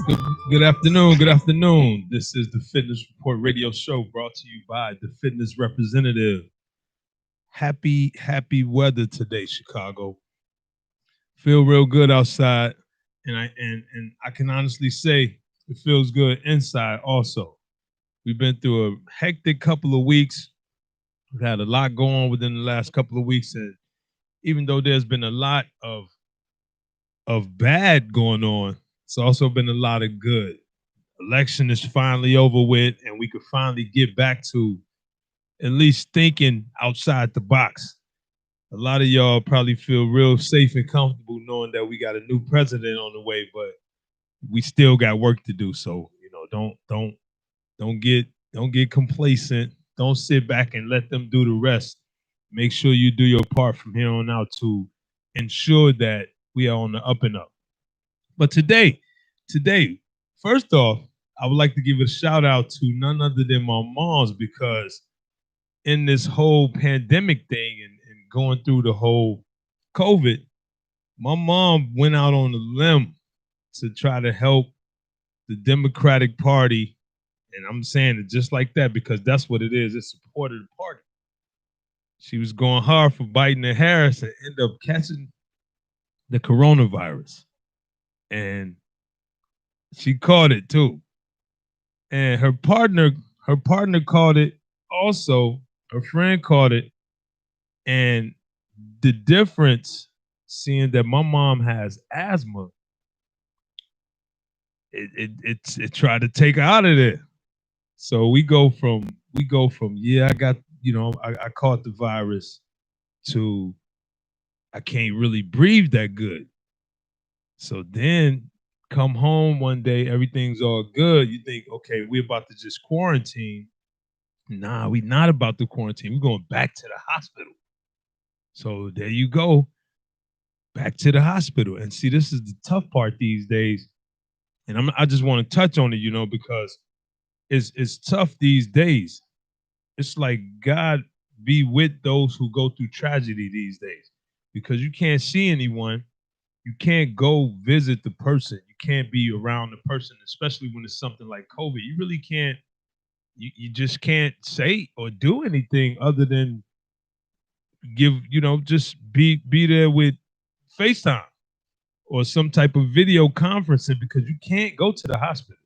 Good, good afternoon. Good afternoon. This is the Fitness Report radio show brought to you by the Fitness Representative. Happy weather today, Chicago. Feel real good outside, and I can honestly say it feels good inside also. We've been through a hectic couple of weeks. We've had a lot going on within the last couple of weeks, and even though there's been a lot of bad going on, it's also been a lot of good. Election is finally over with, and we could finally get back to at least thinking outside the box. A lot of y'all probably feel real safe and comfortable knowing that we got a new president on the way, but we still got work to do. So, don't get don't get complacent. Don't sit back and let them do the rest. Make sure you do your part from here on out to ensure that we are on the up and up. But today, first off, I would like to give a shout out to none other than my moms because in this whole pandemic thing and going through the whole COVID, my mom went out on a limb to try to help the Democratic Party. And I'm saying it just like that because that's what it is. It's support of the party. She was going hard for Biden and Harris and ended up catching the coronavirus. And she caught it too. And her partner caught it also. Her friend caught it. And the difference, seeing that my mom has asthma, it tried to take her out of there. So we go from yeah, I got I caught the virus to I can't really breathe that good. So then come home one day, everything's all good. You think, okay, we're about to just quarantine. Nah, we not about to quarantine. We're going back to the hospital. So there you go, back to the hospital. And see, this is the tough part these days. And I just want to touch on it, because it's tough these days. It's like God be with those who go through tragedy these days because you can't see anyone. You can't go visit the person. You can't be around the person, especially when it's something like COVID. You really can't, you just can't say or do anything other than just be there with FaceTime or some type of video conferencing because you can't go to the hospital.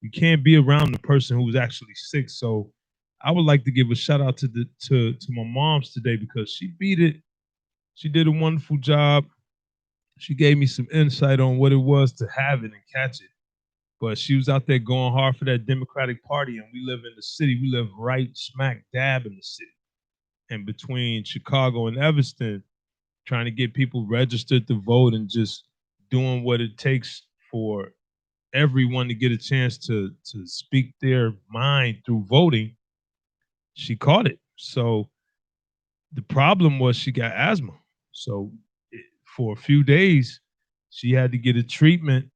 You can't be around the person who's actually sick. So I would like to give a shout out to my moms today because she beat it. She did a wonderful job. She gave me some insight on what it was to have it and catch it. But she was out there going hard for that Democratic Party, and we live in the city. We live right smack dab in the city. And between Chicago and Evanston, trying to get people registered to vote and just doing what it takes for everyone to get a chance to speak their mind through voting, she caught it. So the problem was she got asthma. So for a few days, she had to get a treatment.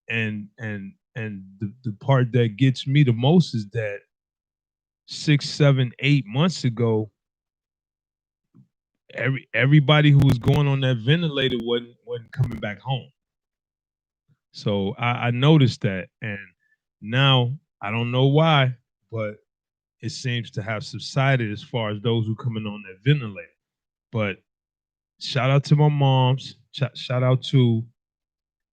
And the part that gets me the most is that 6, 7, 8 months ago, everybody who was going on that ventilator wasn't coming back home. So I noticed that, and now I don't know why, but it seems to have subsided as far as those who coming on that ventilator. But shout out to my moms. Shout out to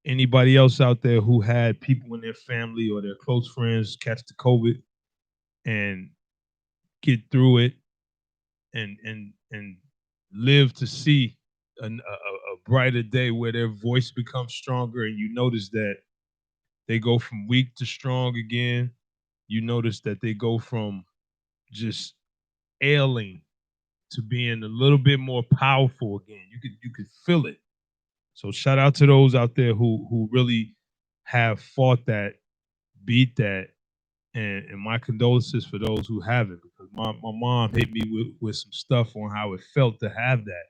anybody else out there who had people in their family or their close friends catch the COVID and get through it and live to see a brighter day where their voice becomes stronger and you notice that they go from weak to strong again. You notice that they go from just ailing to being a little bit more powerful again. You could feel it. So shout out to those out there who really have fought that, beat that, and my condolences for those who haven't because my mom hit me with some stuff on how it felt to have that,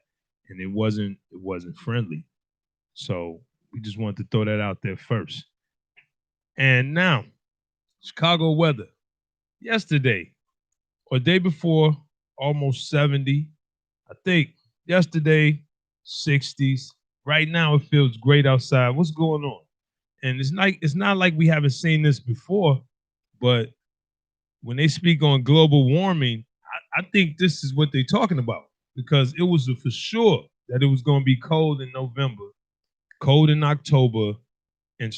and it wasn't friendly. So we just wanted to throw that out there first. And now, Chicago weather. Yesterday or day before, almost 70. I think yesterday, 60s. Right now, it feels great outside. What's going on? And it's not like we haven't seen this before, but when they speak on global warming, I think this is what they're talking about because it was for sure that it was going to be cold in November, cold in October, and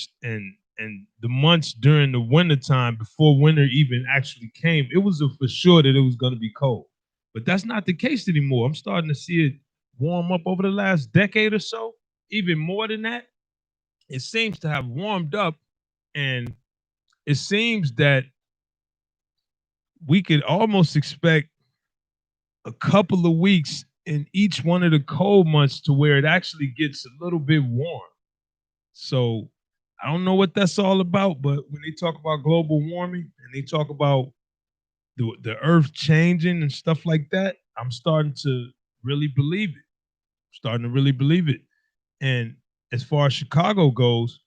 and the months during the wintertime before winter even actually came. It was for sure that it was going to be cold, but that's not the case anymore. I'm starting to see it warm up over the last decade or so, even more than that. It seems to have warmed up, and it seems that we could almost expect a couple of weeks in each one of the cold months to where it actually gets a little bit warm. So I don't know what that's all about, but when they talk about global warming and they talk about the earth changing and stuff like that, I'm starting to really believe it. Starting to really believe it. And as far as Chicago goes,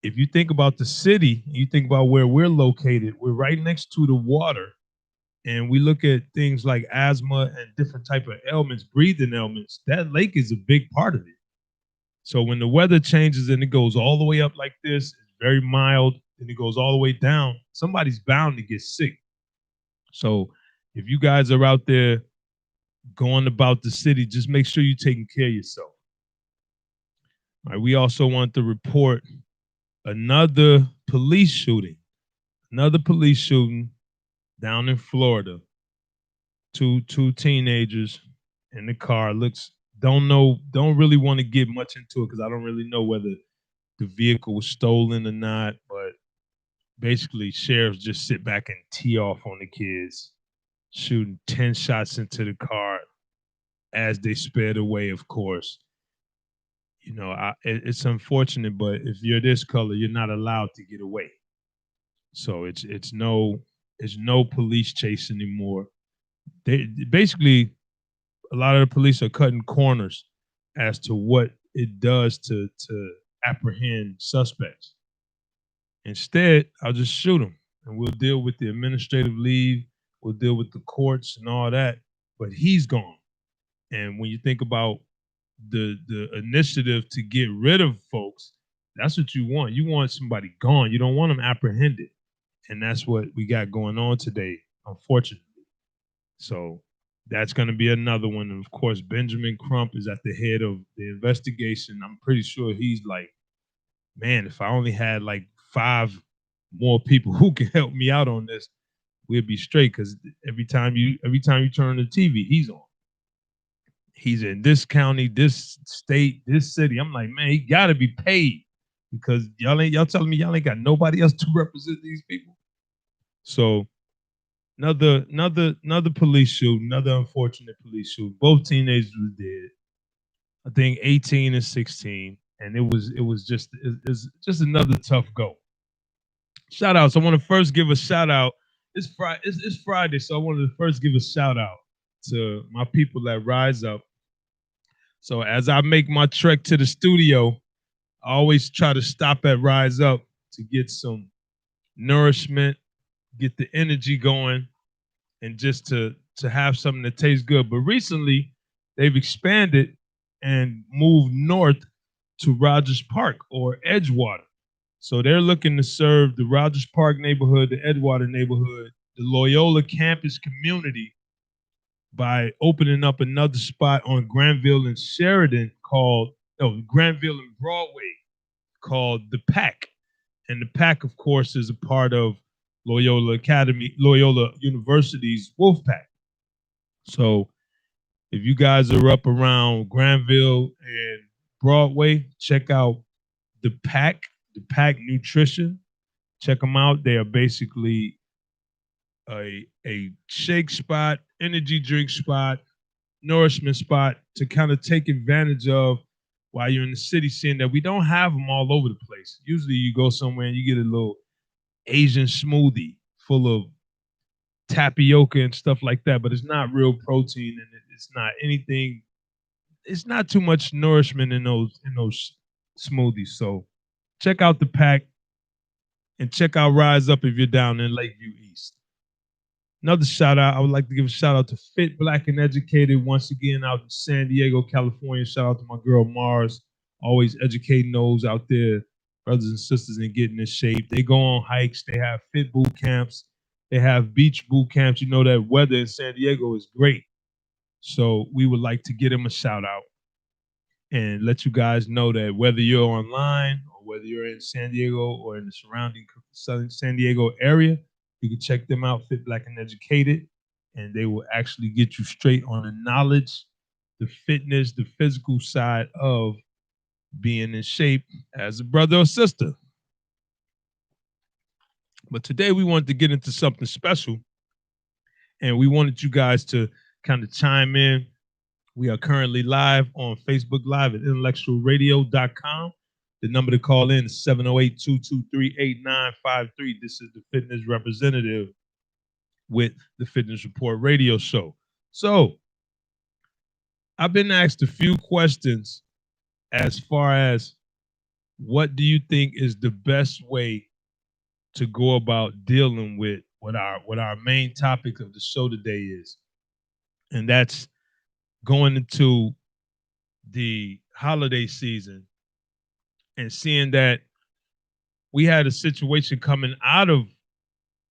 if you think about the city, you think about where we're located, we're right next to the water. And we look at things like asthma and different type of ailments, breathing ailments, that lake is a big part of it. So when the weather changes and it goes all the way up like this, it's very mild, and it goes all the way down, somebody's bound to get sick. So if you guys are out there going about the city, just make sure you're taking care of yourself. All right, we also want to report another police shooting. Another police shooting down in Florida. Two teenagers in the car. Don't really want to get much into it because I don't really know whether the vehicle was stolen or not. But basically, sheriffs just sit back and tee off on the kids, shooting 10 shots into the car as they sped away. Of course, it's unfortunate, but if you're this color, you're not allowed to get away. So it's no police chase anymore. They basically, a lot of the police are cutting corners as to what it does to apprehend suspects. Instead, I'll just shoot them, and we'll deal with the administrative leave. We'll deal with the courts and all that. But he's gone. And when you think about the initiative to get rid of folks, that's what you want. You want somebody gone. You don't want them apprehended. And that's what we got going on today, unfortunately. So that's going to be another one. And of course, Benjamin Crump is at the head of the investigation. I'm pretty sure he's like, man, if I only had like 5 more people who can help me out on this, we'd be straight. Because every time you turn on the TV, he's on. He's in this county, this state, this city. I'm like, man, he got to be paid because y'all telling me y'all ain't got nobody else to represent these people. So another police shooting, another unfortunate police shooting. Both teenagers were dead. I think 18 and 16, and it's just another tough go. Shout outs. I want to first give a shout out. It's Friday, so I wanted to first give a shout out to my people at Rise Up. So as I make my trek to the studio, I always try to stop at Rise Up to get some nourishment, get the energy going, and just to have something that tastes good. But recently, they've expanded and moved north to Rogers Park or Edgewater. So they're looking to serve the Rogers Park neighborhood, the Edgewater neighborhood, the Loyola campus community by opening up another spot on Granville and Sheridan Granville and Broadway called The Pack. And The Pack, of course, is a part of Loyola University's Wolfpack. So if you guys are up around Granville and Broadway, check out The Pack Nutrition. Check them out. They are basically a shake spot, energy drink spot, nourishment spot to kind of take advantage of while you're in the city, seeing that we don't have them all over the place. Usually you go somewhere and you get a little Asian smoothie full of tapioca and stuff like that, but it's not real protein and it's not anything. It's not too much nourishment in those smoothies. So check out The Pack and check out Rise Up if you're down in Lakeview East. Another shout out, I would like to give a shout out to Fit Black and Educated once again out in San Diego, California. Shout out to my girl Mars, always educating those out there brothers and sisters in getting in shape. They go on hikes. They have fit boot camps. They have beach boot camps. You know that weather in San Diego is great. So we would like to get them a shout out and let you guys know that whether you're online or whether you're in San Diego or in the surrounding Southern San Diego area, you can check them out, Fit Black and Educated, and they will actually get you straight on the knowledge, the fitness, the physical side of being in shape as a brother or sister. But today we wanted to get into something special, and we wanted you guys to kind of chime in. We are currently live on Facebook Live at IntellectualRadio.com. The number to call in is 708-223-8953. This is the fitness representative with the Fitness Report radio show. So I've been asked a few questions as far as what do you think is the best way to go about dealing with what our main topic of the show today is. And that's going into the holiday season and seeing that we had a situation coming out of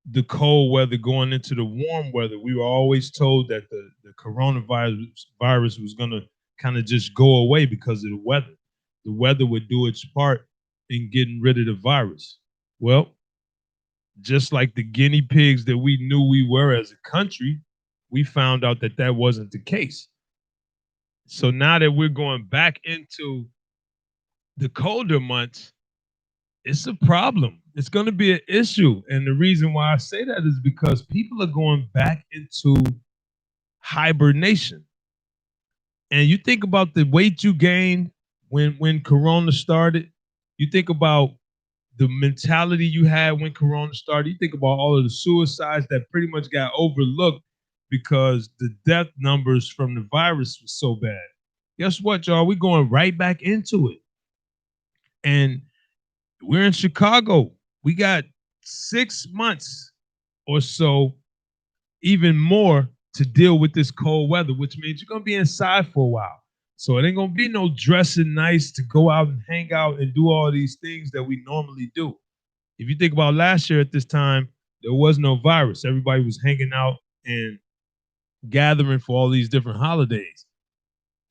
the cold weather going into the warm weather. We were always told that the coronavirus was going to kind of just go away because of the weather. The weather would do its part in getting rid of the virus. Well, just like the guinea pigs that we knew we were as a country, we found out that that wasn't the case. So now that we're going back into the colder months, it's a problem. It's going to be an issue. And the reason why I say that is because people are going back into hibernation. And you think about the weight you gained when Corona started. You think about the mentality you had when Corona started. You think about all of the suicides that pretty much got overlooked because the death numbers from the virus was so bad. Guess what, y'all? We're going right back into it. And we're in Chicago. We got 6 months or so, even more, to deal with this cold weather, which means you're going to be inside for a while. So it ain't going to be no dressing nice to go out and hang out and do all these things that we normally do. If you think about last year at this time, there was no virus. Everybody was hanging out and gathering for all these different holidays.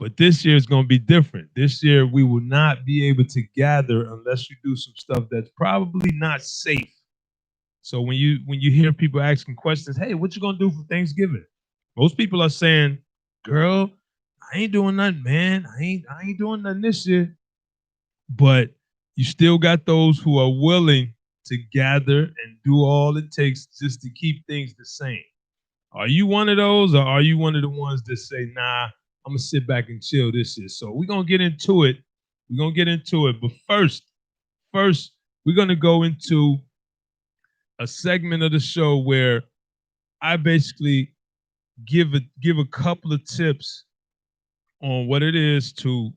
But this year is going to be different. This year, we will not be able to gather unless you do some stuff that's probably not safe. So when you hear people asking questions, hey, what you going to do for Thanksgiving? Most people are saying, girl, I ain't doing nothing, man. I ain't doing nothing this year. But you still got those who are willing to gather and do all it takes just to keep things the same. Are you one of those, or are you one of the ones that say, nah, I'm going to sit back and chill this year? So we're going to get into it. But first, we're going to go into a segment of the show where I basically give a couple of tips on what it is to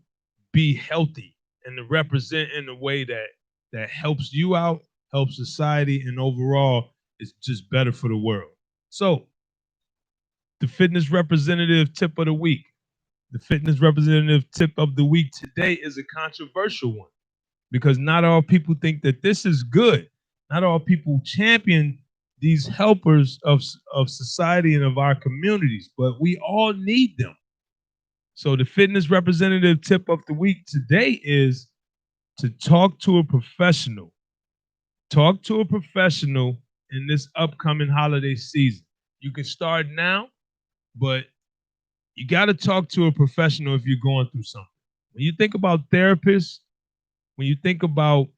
be healthy and to represent in a way that helps you out, helps society, and overall is just better for the world. So the fitness representative tip of the week. The fitness representative tip of the week today is a controversial one because not all people think that this is good. Not all people champion these helpers of society and of our communities, but we all need them. So the fitness representative tip of the week today is to talk to a professional. Talk to a professional in this upcoming holiday season. You can start now, but you got to talk to a professional if you're going through something. When you think about therapists, when you think about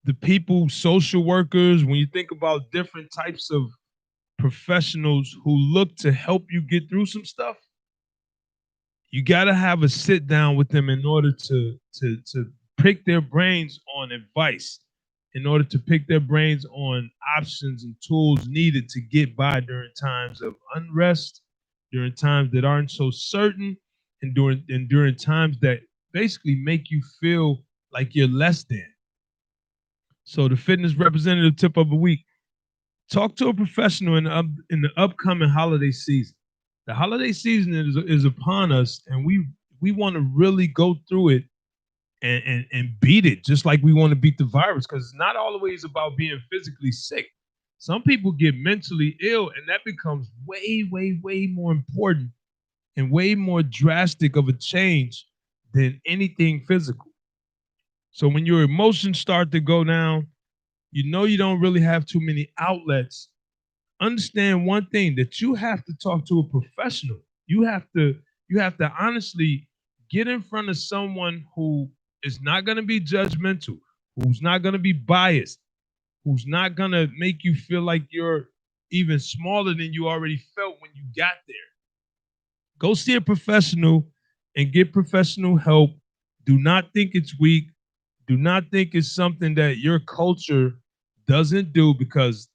the people, social workers, when you think about different types of professionals who look to help you get through some stuff, you got to have a sit down with them in order to pick their brains on advice, in order to pick their brains on options and tools needed to get by during times of unrest, during times that aren't so certain, and during times that basically make you feel like you're less than. So the fitness representative tip of the week: talk to a professional in the upcoming holiday season. The holiday season is upon us, and we want to really go through it and beat it just like we want to beat the virus, because it's not always about being physically sick. Some people get mentally ill, and that becomes way, way, way more important and way more drastic of a change than anything physical. So when your emotions start to go down, you know you don't really have too many outlets. Understand one thing, that you have to talk to a professional. You have to honestly get in front of someone who is not going to be judgmental, who's not going to be biased, who's not going to make you feel like you're even smaller than you already felt when you got there. Go see a professional and get professional help. Do not think it's weak. Do not think it's something that your culture doesn't do, because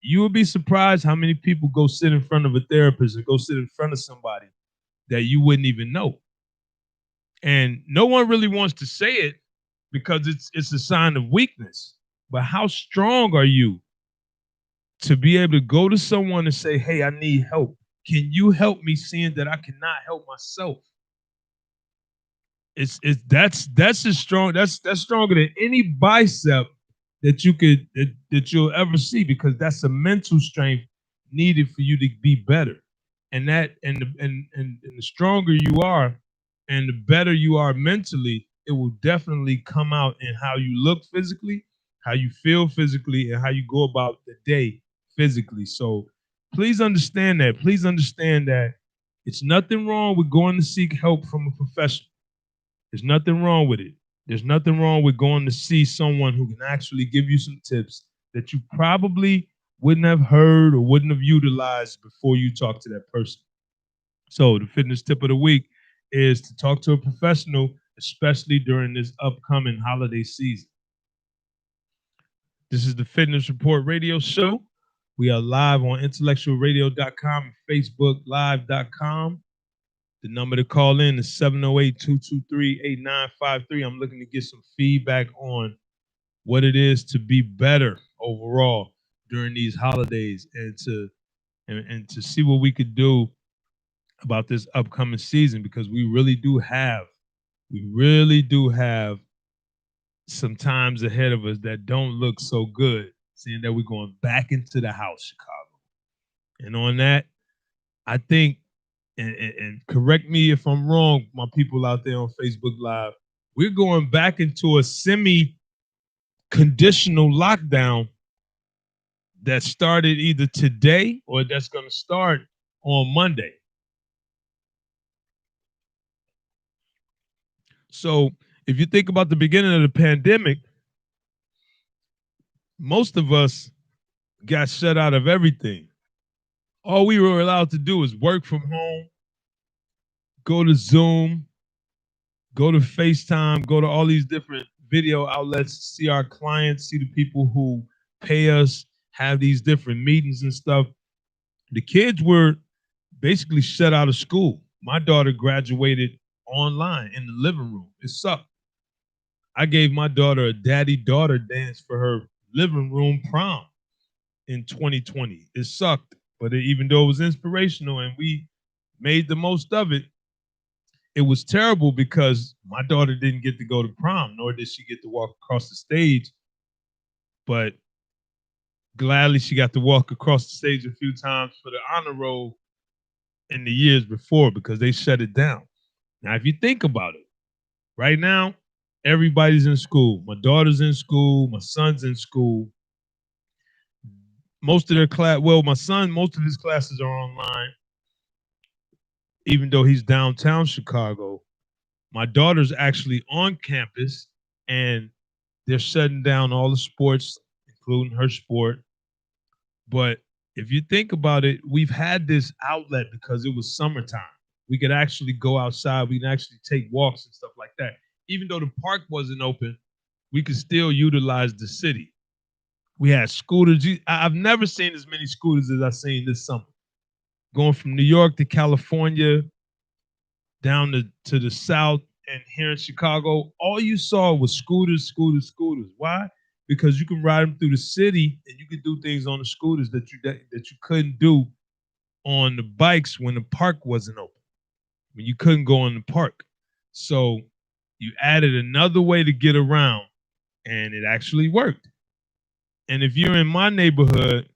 you will be surprised how many people go sit in front of a therapist or go sit in front of somebody that you wouldn't even know. And no one really wants to say it because it's a sign of weakness. But how strong are you to be able to go to someone and say, "Hey, I need help. Can you help me, seeing that I cannot help myself?" It's that's as strong, that's stronger than any bicep that you'll ever see, because that's a mental strength needed for you to be better. And the stronger you are and the better you are mentally, it will definitely come out in how you look physically, how you feel physically, and how you go about the day physically. So please understand that. Please understand that it's nothing wrong with going to seek help from a professional. There's nothing wrong with it. There's nothing wrong with going to see someone who can actually give you some tips that you probably wouldn't have heard or wouldn't have utilized before you talk to that person. So the fitness tip of the week is to talk to a professional, especially during this upcoming holiday season. This is the Fitness Report Radio Show. We are live on IntellectualRadio.com and FacebookLive.com. The number to call in is 708-223-8953. I'm looking to get some feedback on what it is to be better overall during these holidays, and to see what we could do about this upcoming season, because we really do have some times ahead of us that don't look so good, seeing that we're going back into the house, Chicago. And on that, I think, and correct me if I'm wrong, my people out there on Facebook Live, we're going back into a semi-conditional lockdown that started either today or that's going to start on Monday. So if you think about the beginning of the pandemic, most of us got shut out of everything. All we were allowed to do is work from home, go to Zoom, go to FaceTime, go to all these different video outlets, see our clients, see the people who pay us, have these different meetings and stuff. The kids were basically shut out of school. My daughter graduated online in the living room. It sucked. I gave my daughter a daddy-daughter dance for her living room prom in 2020. It sucked, but even though it was inspirational and we made the most of it, it was terrible because my daughter didn't get to go to prom, nor did she get to walk across the stage. But gladly, she got to walk across the stage a few times for the honor roll in the years before, because they shut it down. Now, if you think about it, right now, everybody's in school. My daughter's in school. My son's in school. Most of their class, well, my son, most of his classes are online, even though he's downtown Chicago. My daughter's actually on campus, and they're shutting down all the sports, including her sport. But if you think about it, we've had this outlet because it was summertime. We could actually go outside. We can actually take walks and stuff like that. Even though the park wasn't open, we could still utilize the city. We had scooters. I've never seen as many scooters as I've seen this summer. Going from New York to California, down to the south, and here in Chicago, all you saw was scooters, scooters, scooters. Why? Because you can ride them through the city, and you can do things on the scooters that you couldn't do on the bikes when the park wasn't open, when you couldn't go in the park. So You added another way to get around, and it actually worked. And if you're in my neighborhood,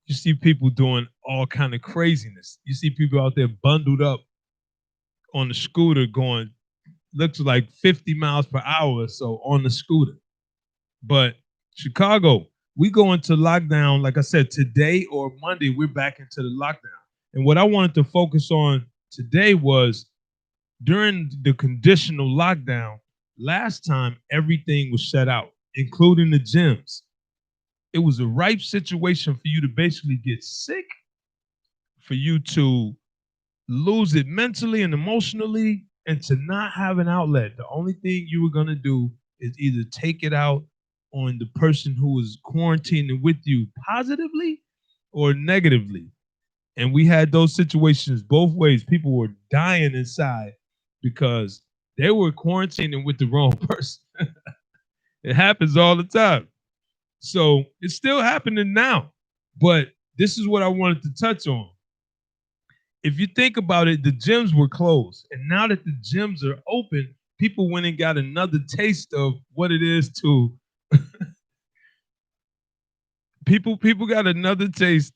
you see people doing all kind of craziness. You see people out there bundled up on the scooter going, looks like 50 miles per hour or so on the scooter. But Chicago, we go into lockdown, like I said, today or Monday, we're back into the lockdown. And what I wanted to focus on today was during the conditional lockdown, last time everything was shut out, including the gyms. It was a ripe situation for you to basically get sick, for you to lose it mentally and emotionally, and to not have an outlet. The only thing you were going to do is either take it out on the person who was quarantining with you positively or negatively. And we had those situations both ways. People were dying inside because they were quarantining with the wrong person. It happens all the time. So it's still happening now. But this is what I wanted to touch on. If you think about it, the gyms were closed. And now that the gyms are open, people went and got another taste of what it is to people got another taste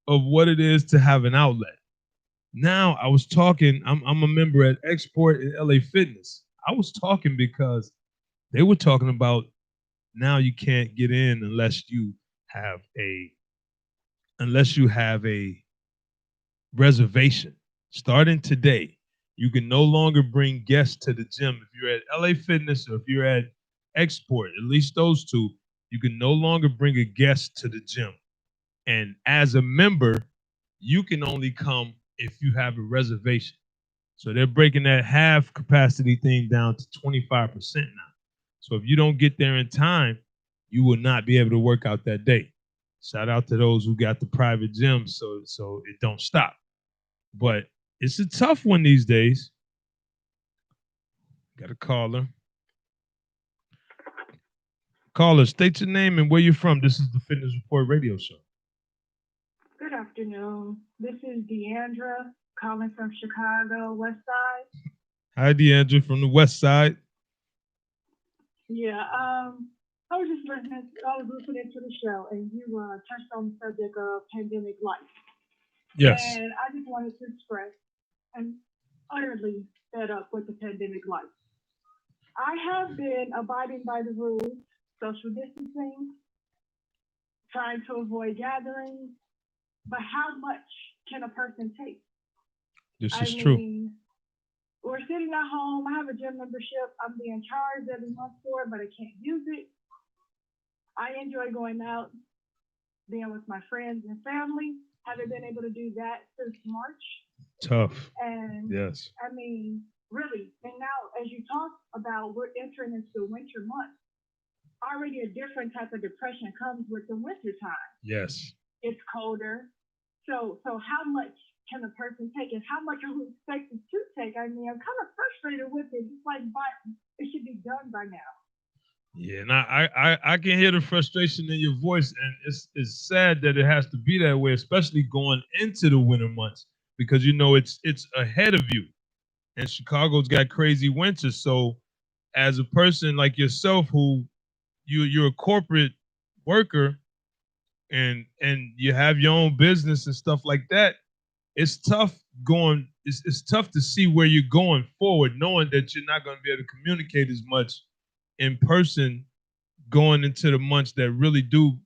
of what it is to have an outlet. Now I was talking, I'm a member at Export in LA Fitness. I was talking because they were talking about now you can't get in unless you have a reservation. Starting today, you can no longer bring guests to the gym. If you're at LA Fitness or if you're at Export, at least those two, you can no longer bring a guest to the gym. And as a member, you can only come if you have a reservation. So they're breaking that half capacity thing down to 25% now. So if you don't get there in time, you will not be able to work out that day. Shout out to those who got the private gyms so it don't stop. But it's a tough one these days. Got a caller. Caller, state your name and where you're from. This is the Fitness Report radio show. Good afternoon. This is Deandra calling from Chicago, West Side. Hi, Deandra from the West Side. Yeah, I was listening to the show, and you touched on the subject of pandemic life. Yes. And I just wanted to express I'm utterly fed up with the pandemic life. I have been abiding by the rules, social distancing, trying to avoid gatherings, but how much can a person take? This I is true. mean, we're sitting at home. I have a gym membership. I'm being charged every month for it, but I can't use it. I enjoy going out, being with my friends and family. Haven't been able to do that since March. Tough. And yes. I mean, really. And now, as you talk about, we're entering into the winter months. Already a different type of depression comes with the winter time. Yes. It's colder. So how much can a person take, and how much are we expected to take? I mean, I'm kind of frustrated with it. It's like, but it should be done by now. Yeah, and I can hear the frustration in your voice, and it's sad that it has to be that way, especially going into the winter months, because it's ahead of you, and Chicago's got crazy winters. So, as a person like yourself, who you're a corporate worker, and you have your own business and stuff like that, it's tough going. It's tough to see where you're going forward, knowing that you're not going to be able to communicate as much in person going into the months that really do,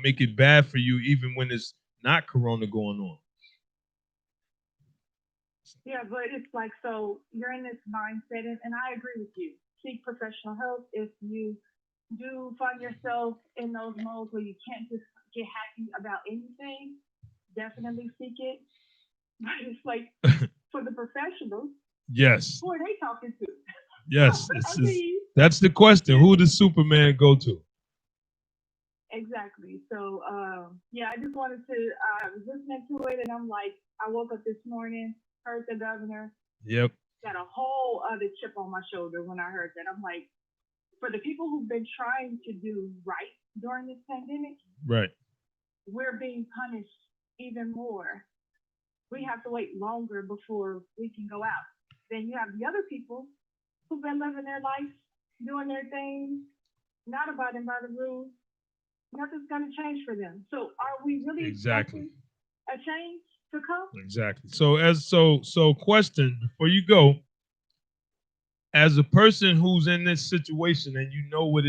make it bad for you, even when it's not Corona going on. Yeah, but it's like, so you're in this mindset, and I agree with you. Seek professional help if you do find yourself in those modes where you can't just get happy about anything. Definitely seek it. But it's like, for the professionals, Yes. who are they talking to? Yes. That's the question. Who does Superman go to? Exactly. So, yeah, I just wanted to, I was listening to it, and I'm like, I woke up this morning, heard the governor. Yep. Got a whole other chip on my shoulder when I heard that. I'm like, for the people who've been trying to do right during this pandemic, right, we're being punished even more. We have to wait longer before we can go out. Then you have the other people who've been living their life, doing their thing, not abiding by the rules, nothing's going to change for them. So are we really Exactly. expecting a change to come? Exactly. So question before you go, as a person who's in this situation and you know what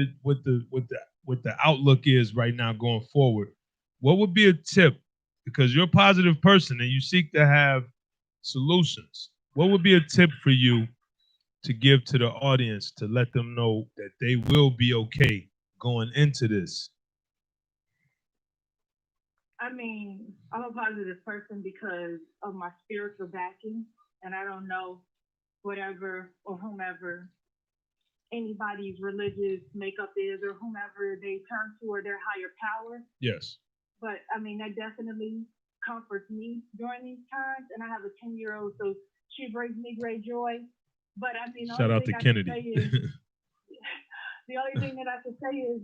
the outlook is right now going forward, what would be a tip? Because you're a positive person and you seek to have solutions. What would be a tip for you to give to the audience to let them know that they will be okay going into this? I mean, I'm a positive person because of my spiritual backing, and I don't know whatever or whomever anybody's religious makeup is or whomever they turn to or their higher power. Yes. But I mean, that definitely comforts me during these times. And I have a 10-year-old, so she brings me great joy. But I mean, the Shout only out thing to I can Kennedy. say is the only thing that I can say is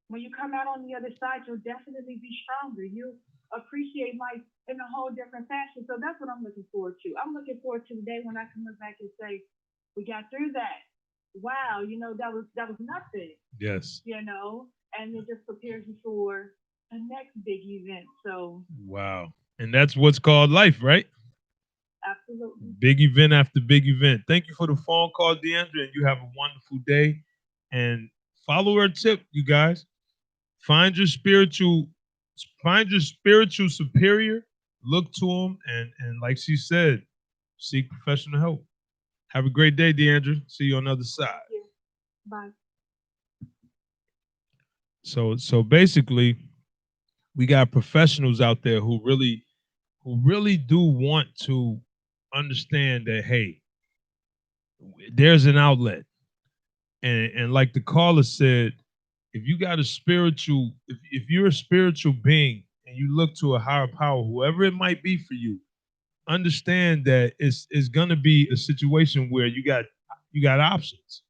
when you come out on the other side, you'll definitely be stronger. You appreciate life in a whole different fashion. So that's what I'm looking forward to. I'm looking forward to the day when I can look back and say, we got through that. Wow, that was nothing, Yes. and it just prepares you for the next big event. So Wow. And that's what's called life, right? absolutely. Big event after big event. Thank you for the phone call, Deandra, and you have a wonderful day. And follow her tip, you guys. Find your spiritual, find your spiritual superior. Look to them, and like she said, seek professional help. Have a great day, Deandra. See you on the other side. Yeah. Bye. So basically, we got professionals out there who really do want to understand that, hey, there's an outlet. And like the caller said, if you got a spiritual, if you're a spiritual being and you look to a higher power, whoever it might be for you, understand that it's gonna be a situation where you got options.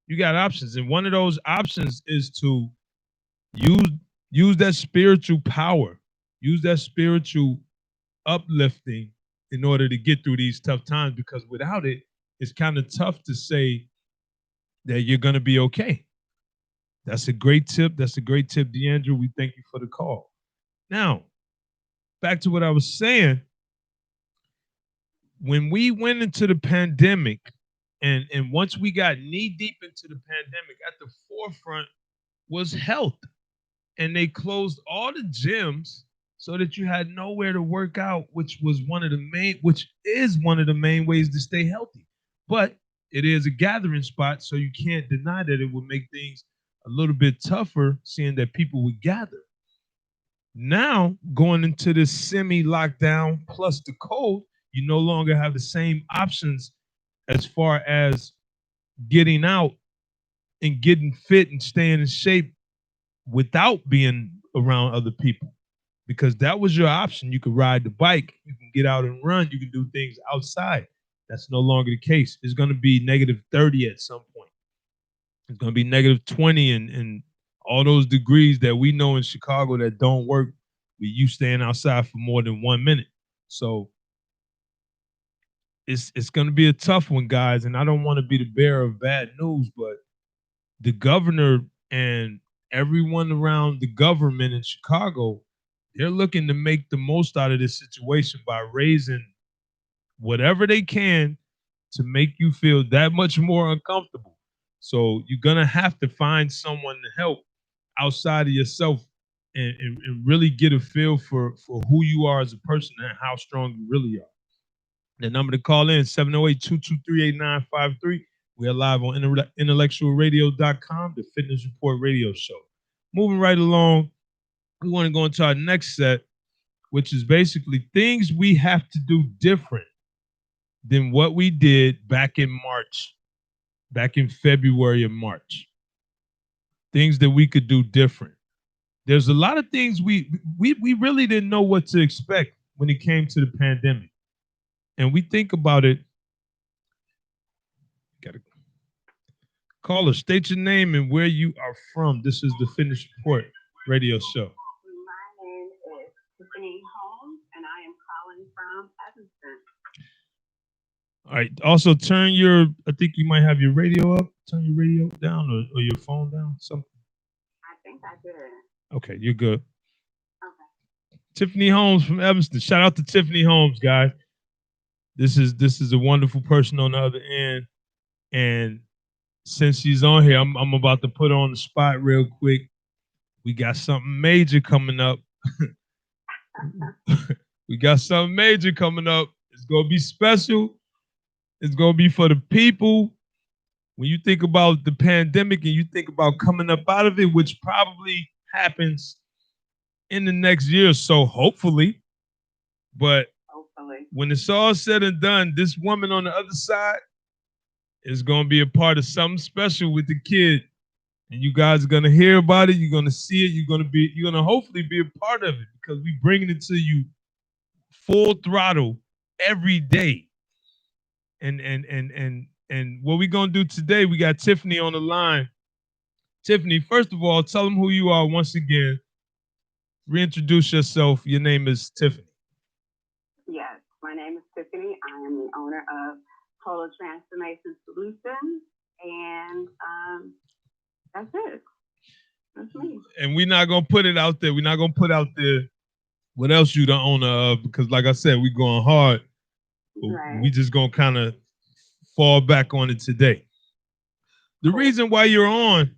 You got options. And one of those options is to use use that spiritual power, use that spiritual uplifting in order to get through these tough times, because without it, it's kind of tough to say that you're going to be okay. That's a great tip. That's a great tip, Deandra. We thank you for the call. Now, back to what I was saying. When we went into the pandemic, and once we got knee deep into the pandemic, at the forefront was health. And they closed all the gyms so that you had nowhere to work out, which is one of the main ways to stay healthy. But it is a gathering spot, so you can't deny that it would make things a little bit tougher, seeing that people would gather. Now, going into this semi-lockdown plus the cold, you no longer have the same options as far as getting out and getting fit and staying in shape without being around other people, because that was your option. You could ride the bike, you can get out and run, you can do things outside. That's no longer the case. It's going to be negative 30 at some point. It's going to be negative 20, and all those degrees that we know in Chicago that don't work with you staying outside for more than 1 minute. So it's going to be a tough one, guys. And I don't want to be the bearer of bad news, but the governor and everyone around the government in Chicago, they're looking to make the most out of this situation by raising whatever they can to make you feel that much more uncomfortable. So you're going to have to find someone to help outside of yourself, and really get a feel for who you are as a person and how strong you really are. The number to call in, 708-223-8953. We are live on IntellectualRadio.com, the Fitness Report radio show. Moving right along, we want to go into our next set, which is basically things we have to do different than what we did back in March, back in February and March. Things that we could do different. There's a lot of things we really didn't know what to expect when it came to the pandemic. And we think about it. Gotta caller, state your name and where you are from. This is the Fitness Report radio show. My name is Tiffany Holmes, and I am calling from Evanston. All right. Also, I think you might have your radio up. Turn your radio down or your phone down. Something. I think I did. Okay, you're good. Okay. Tiffany Holmes from Evanston. Shout out to Tiffany Holmes, guys. This is a wonderful person on the other end. And since she's on here, I'm about to put her on the spot real quick. We got something major coming up. We got something major coming up. It's gonna be special. It's gonna be for the people. When you think about the pandemic and you think about coming up out of it, which probably happens in the next year or so, hopefully. But Hopefully. when it's all said and done, this woman on the other side is going to be a part of something special with the kid. And you guys are going to hear about it. You're going to see it. You're going to hopefully be a part of it because we're bringing it to you full throttle every day. And what we're going to do today, we got Tiffany on the line. Tiffany, first of all, tell them who you are once again. Reintroduce yourself. Your name is Tiffany. Yes, my name is Tiffany. I am the owner of Total Transformation Solutions, and that's it. That's me. And we're not gonna put it out there. We're not gonna put out there what else you the owner of because, like I said, we going hard. Right. We just gonna kind of fall back on it today. The reason why you're on,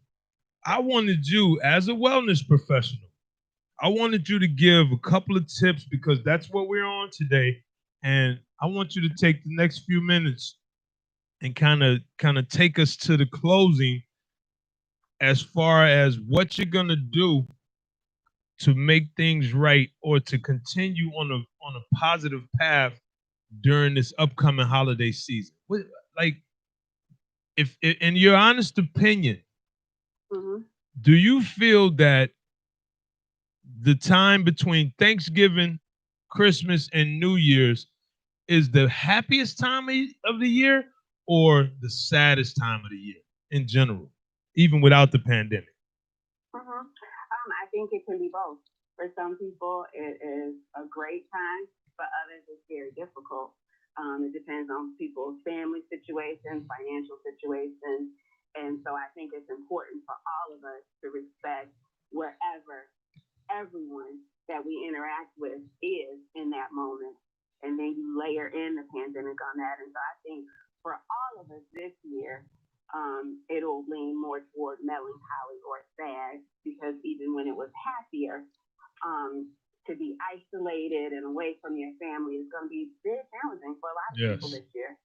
I wanted you as a wellness professional. I wanted you to give a couple of tips because that's what we're on today. And I want you to take the next few minutes and kind of take us to the closing as far as what you're going to do to make things right or to continue on a positive path during this upcoming holiday season. Like, if in your honest opinion, do you feel that the time between Thanksgiving, Christmas, and New Year's is the happiest time of the year or the saddest time of the year in general, even without the pandemic? I think it can be both. For some people, it is a great time. For others, it's very difficult. It depends on people's family situations, financial situations. And so I think it's important for all of us to respect wherever everyone that we interact with is in that moment. And then you layer in the pandemic on that. And so I think for all of us this year, it'll lean more toward melancholy or sad because even when it was happier, to be isolated and away from your family is going to be very challenging for a lot of people this year.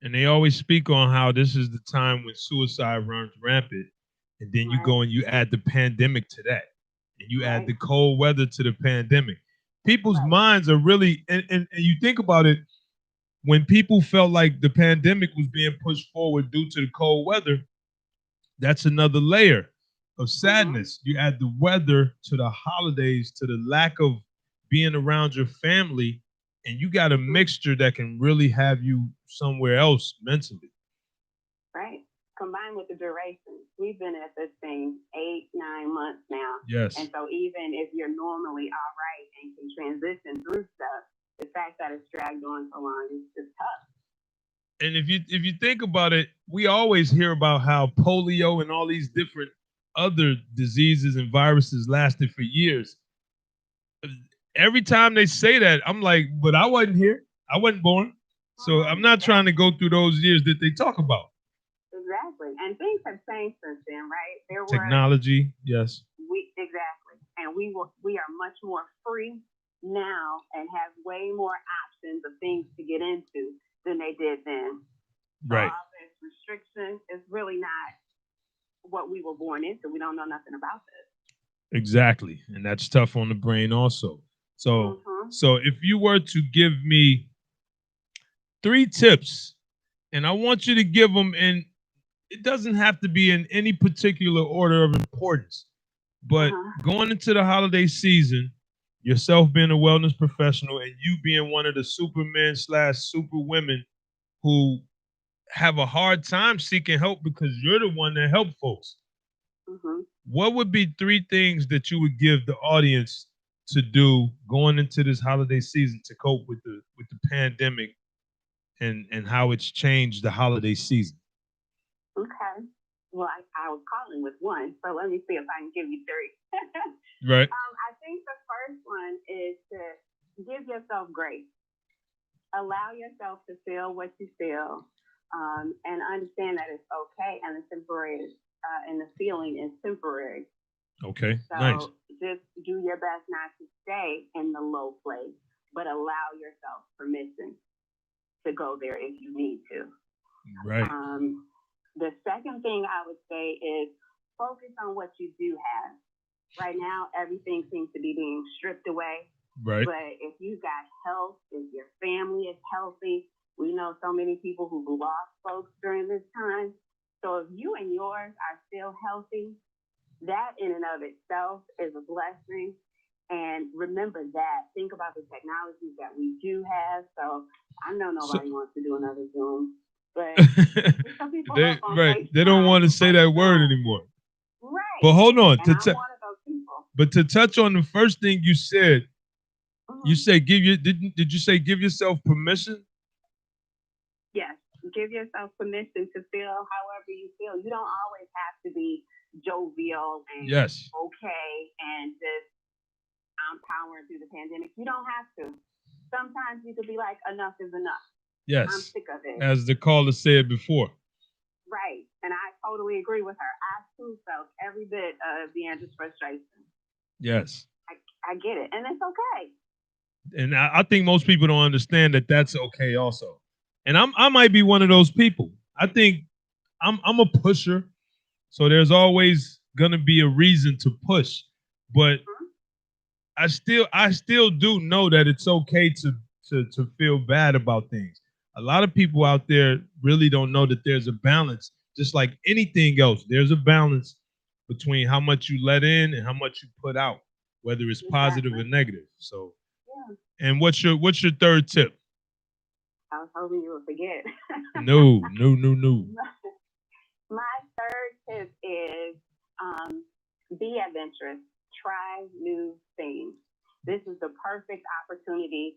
And they always speak on how this is the time when suicide runs rampant. And then you go and you add the pandemic to that. And you add the cold weather to the pandemic. People's minds are really, and you think about it, when people felt like the pandemic was being pushed forward due to the cold weather, that's another layer of sadness. You add the weather to the holidays, to the lack of being around your family, and you got a mixture that can really have you somewhere else mentally. Right. Combined with the duration. We've been at this thing 8-9 months now. Yes. And so even if you're normally all right and can transition through stuff, the fact that it's dragged on so long is just tough. And if you think about it, we always hear about how polio and all these different other diseases and viruses lasted for years. Every time they say that, I'm like, but I wasn't here. I wasn't born. So I'm not trying to go through those years that they talk about. Exactly. And things have changed since then, right? Technology, yes. Exactly. And we are much more free now and have way more options of things to get into than they did then. Right. So all this restriction is really not what we were born into. We don't know nothing about this. Exactly. And that's tough on the brain also. So so if you were to give me 3 tips, and I want you to give them in, it doesn't have to be in any particular order of importance, but going into the holiday season, yourself being a wellness professional and you being one of the supermen / superwomen who have a hard time seeking help because you're the one that help folks. What would be 3 things that you would give the audience to do going into this holiday season to cope with the pandemic and how it's changed the holiday season. Okay. Well, I was calling with one, so let me see if I can give you three. Right. I think the first one is to give yourself grace. Allow yourself to feel what you feel, and understand that it's okay and it's temporary, and the feeling is temporary. Okay. So Nice. just do your best not to stay in the low place, but allow yourself permission to go there if you need to. Right. The second thing I would say is focus on what you do have. Right now, everything seems to be being stripped away. Right. But if you've got health, if your family is healthy, we know so many people who've lost folks during this time. So if you and yours are still healthy, that in and of itself is a blessing. And remember that. Think about the technologies that we do have. So I know nobody wants to do another Zoom, but some people they don't want to say that word anymore. Right. But hold on. And I'm one of those people. But to touch on the first thing you said, you say did you say give yourself permission? Yes. Give yourself permission to feel however you feel. You don't always have to be jovial and okay and just I'm powering through the pandemic. You don't have to. Sometimes you could be like, enough is enough. Yes. I'm sick of it. As the caller said before. Right. And I totally agree with her. I too felt every bit of Deandra's frustration. Yes. I get it. And it's okay. And I think most people don't understand that that's okay also. And I might be one of those people. I think I'm a pusher. So there's always gonna be a reason to push. But I still do know that it's okay to feel bad about things. A lot of people out there really don't know that there's a balance. Just like anything else, there's a balance between how much you let in and how much you put out, whether it's positive or negative. So, and what's your third tip? I was hoping you would forget. No. My third tip is be adventurous. Try new things. This is the perfect opportunity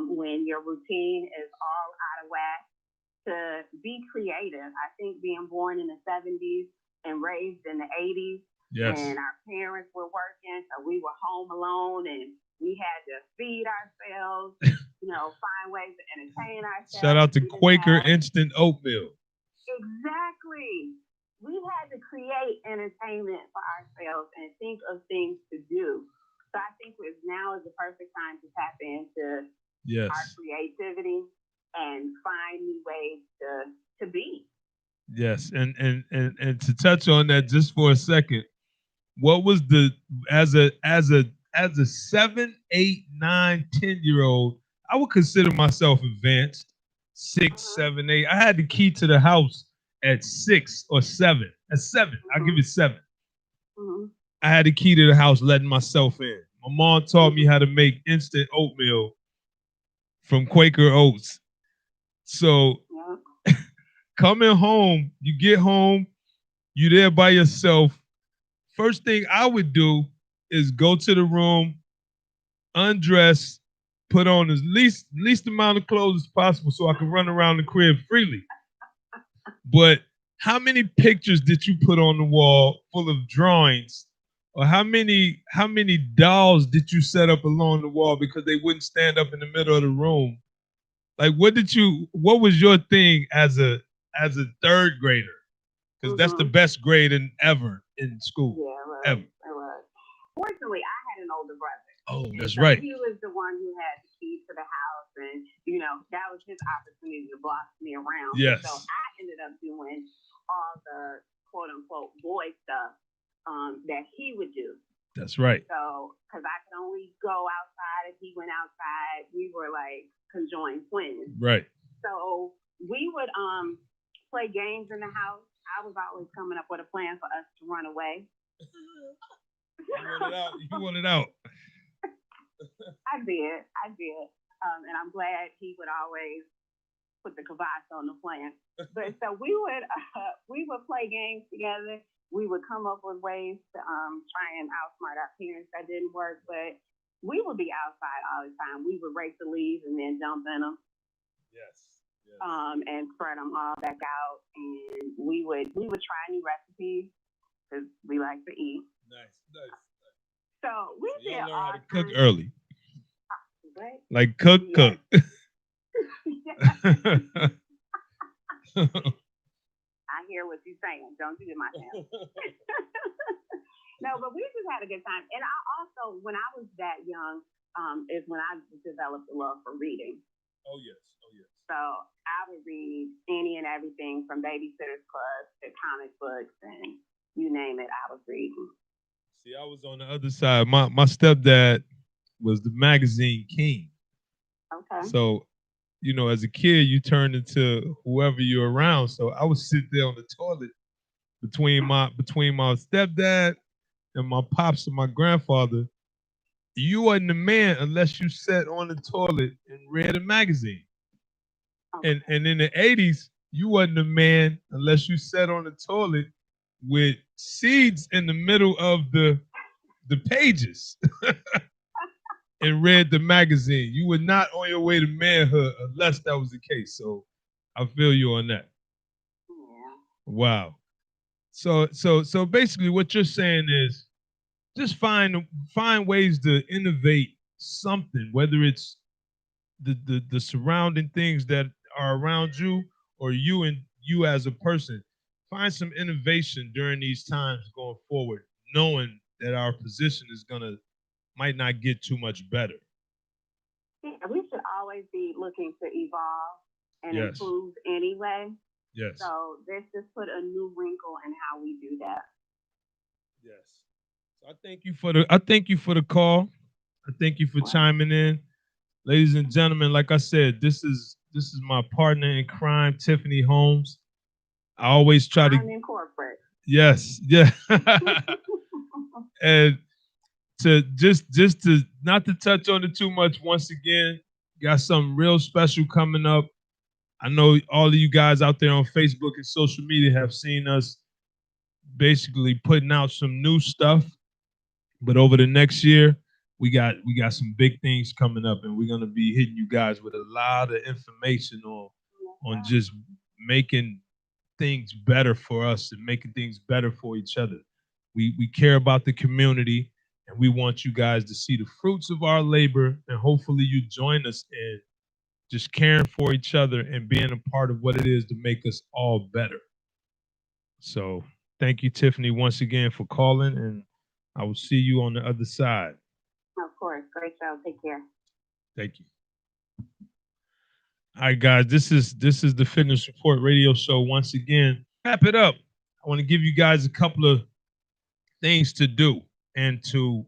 when your routine is all out of whack to be creative. I think being born in the 70s and raised in the 80s, when our parents were working, so we were home alone and we had to feed ourselves, find ways to entertain ourselves. Shout out to Quaker Instant Oatmeal. Exactly. We had to create entertainment for ourselves and think of things to do. So I think now is the perfect time to tap into our creativity and find new ways to be. Yes, and to touch on that just for a second, what was as a 7, 8, 9, 10-year-old, I would consider myself advanced. 6, 7, 8. I had the key to the house at 6 or 7. At 7, I'll give it 7. I had the key to the house, letting myself in. My mom taught me how to make instant oatmeal from Quaker Oats. So coming home, you get home, you there by yourself. First thing I would do is go to the room, undress, put on the least amount of clothes as possible so I can run around the crib freely. But how many pictures did you put on the wall full of drawings? Or how many dolls did you set up along the wall because they wouldn't stand up in the middle of the room? Like what was your thing as a third grader? Because that's the best grade ever in school. Yeah, it was. Fortunately, I had an older brother. Oh, that's right. He was the one who had the keys to the house, and that was his opportunity to boss me around. Yes. So I ended up doing all the quote unquote boy stuff that he would do. That's right. So, because I could only go outside if he went outside, we were like conjoined twins. Right. So we would play games in the house. I was always coming up with a plan for us to run away. You want it out. I did. And I'm glad he would always put the kibosh on the plan. But so we would play games together. We would come up with ways to try and outsmart our parents. That didn't work, but we would be outside all the time. We would rake the leaves and then jump in them. Yes. and spread them all back out. And we would try new recipes because we like to eat. Nice. So we So did y'all learn all how to cook kinds- early. What? Like cook. I hear what you're saying. Don't do it myself. No, but we just had a good time. And I also, when I was that young, is when I developed a love for reading. Oh yes. So I would read any and everything from Babysitter's Club to comic books and you name it, I was reading. See, I was on the other side. My stepdad was the magazine king. Okay. So, as a kid, you turn into whoever you're around. So I would sit there on the toilet between my stepdad and my pops and my grandfather. You wasn't a man unless you sat on the toilet and read a magazine. Okay. And in the 80s, you wasn't a man unless you sat on the toilet with seeds in the middle of the pages and read the magazine. You were not on your way to manhood unless that was the case. So I feel you on that. Yeah. Wow. So basically what you're saying is just find ways to innovate something, whether it's the surrounding things that are around you or you as a person. Find some innovation during these times going forward, knowing that our position might not get too much better. Yeah, we should always be looking to evolve and Yes. improve anyway. Yes. So this just put a new wrinkle in how we do that. Yes. So I thank you for the call. I thank you for chiming in. Ladies and gentlemen, like I said, this is my partner in crime, Tiffany Holmes. I always try to in corporate. Yes, yeah. And to just to not to touch on it too much, once again, got something real special coming up. I know all of you guys out there on Facebook and social media have seen us basically putting out some new stuff. But over the next year, we got some big things coming up, and we're gonna be hitting you guys with a lot of information on just making things better for us and making things better for each other. We care about the community, and we want you guys to see the fruits of our labor, and hopefully you join us in just caring for each other and being a part of what it is to make us all better. So thank you, Tiffany, once again for calling, and I will see you on the other side. Of course. Great show. Take care. Thank you. All right, guys, this is the Fitness Report radio show. Once again, wrap it up. I want to give you guys a couple of things to do and to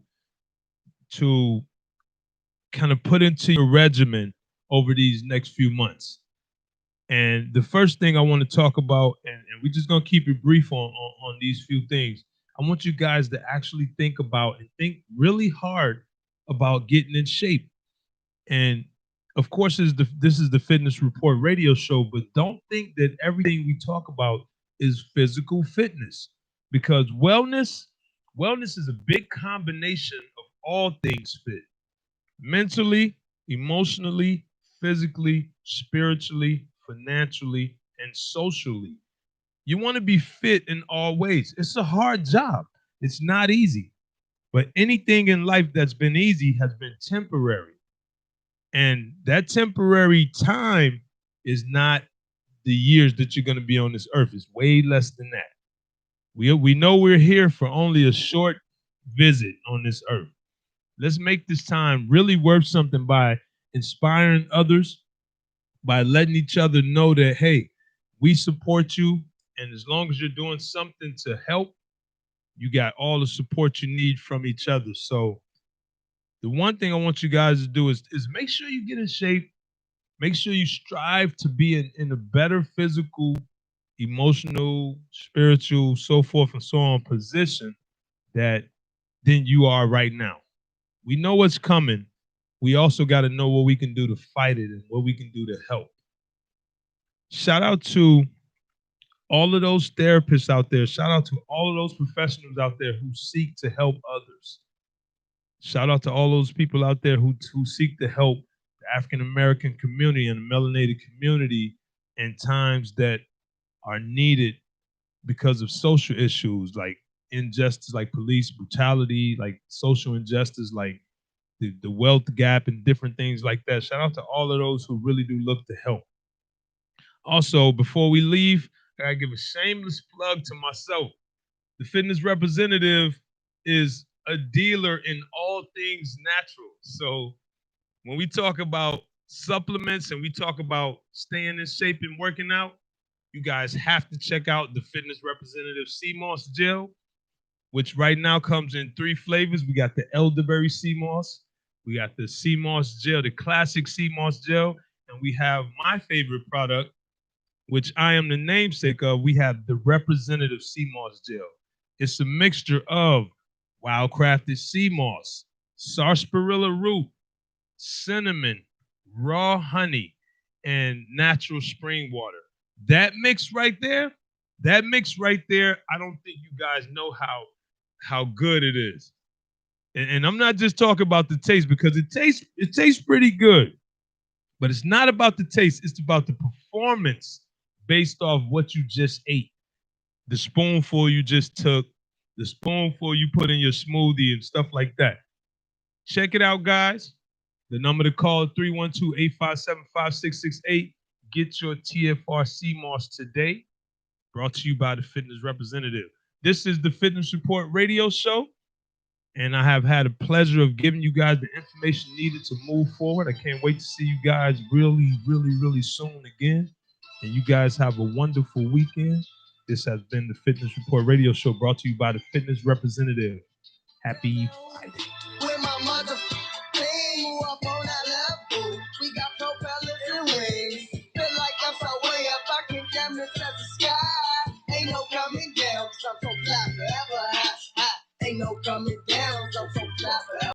kind of put into your regimen over these next few months. And the first thing I want to talk about, and we're just going to keep it brief on these few things. I want you guys to actually think about and think really hard about getting in shape. And of course, this is the Fitness Report radio show, but don't think that everything we talk about is physical fitness, because wellness is a big combination of all things fit. Mentally, emotionally, physically, spiritually, financially, and socially. You want to be fit in all ways. It's a hard job. It's not easy. But anything in life that's been easy has been temporary. And that temporary time is not the years that you're going to be on this earth. It's way less than that. We know we're here for only a short visit on this earth. Let's make this time really worth something by inspiring others, by letting each other know that, hey, we support you. And as long as you're doing something to help, you got all the support you need from each other. So the one thing I want you guys to do is make sure you get in shape. Make sure you strive to be in a better physical, emotional, spiritual, so forth and so on position than you are right now. We know what's coming. We also got to know what we can do to fight it and what we can do to help. Shout out to all of those therapists out there. Shout out to all of those professionals out there who seek to help others. Shout out to all those people out there who seek to help the African American community and the melanated community and times that are needed because of social issues like injustice, like police brutality, like social injustice, like the wealth gap and different things like that. Shout out to all of those who really do look to help. Also, before we leave, I gotta give a shameless plug to myself. The fitness representative is a dealer in all things natural. So when we talk about supplements and we talk about staying in shape and working out, you guys have to check out the fitness representative sea moss gel, which right now comes in 3 flavors. We got the elderberry sea moss, we got the sea moss gel, the classic sea moss gel, and we have my favorite product, which I am the namesake of. We have the representative sea moss gel. It's a mixture of wild crafted sea moss, sarsaparilla root, cinnamon, raw honey, and natural spring water. That mix right there, I don't think you guys know how good it is. And I'm not just talking about the taste, because it tastes pretty good. But it's not about the taste, it's about the performance based off what you just ate. The spoonful you just took, the spoonful you put in your smoothie and stuff like that. Check it out, guys. The number to call is 312-857-5668. Get your TFR CMOS today. Brought to you by the Fitness Representative. This is the Fitness Report Radio Show, and I have had a pleasure of giving you guys the information needed to move forward. I can't wait to see you guys really, really, really soon again. And you guys have a wonderful weekend. This has been the Fitness Report Radio Show, brought to you by the Fitness Representative. Happy Friday. With my mother team, up on that level. We got propellers and wings. Feel like I'm so way up, I can damn it touch the sky. Ain't no coming down, 'cause I'm so fly forever. Ain't no coming down, 'cause I'm so fly forever.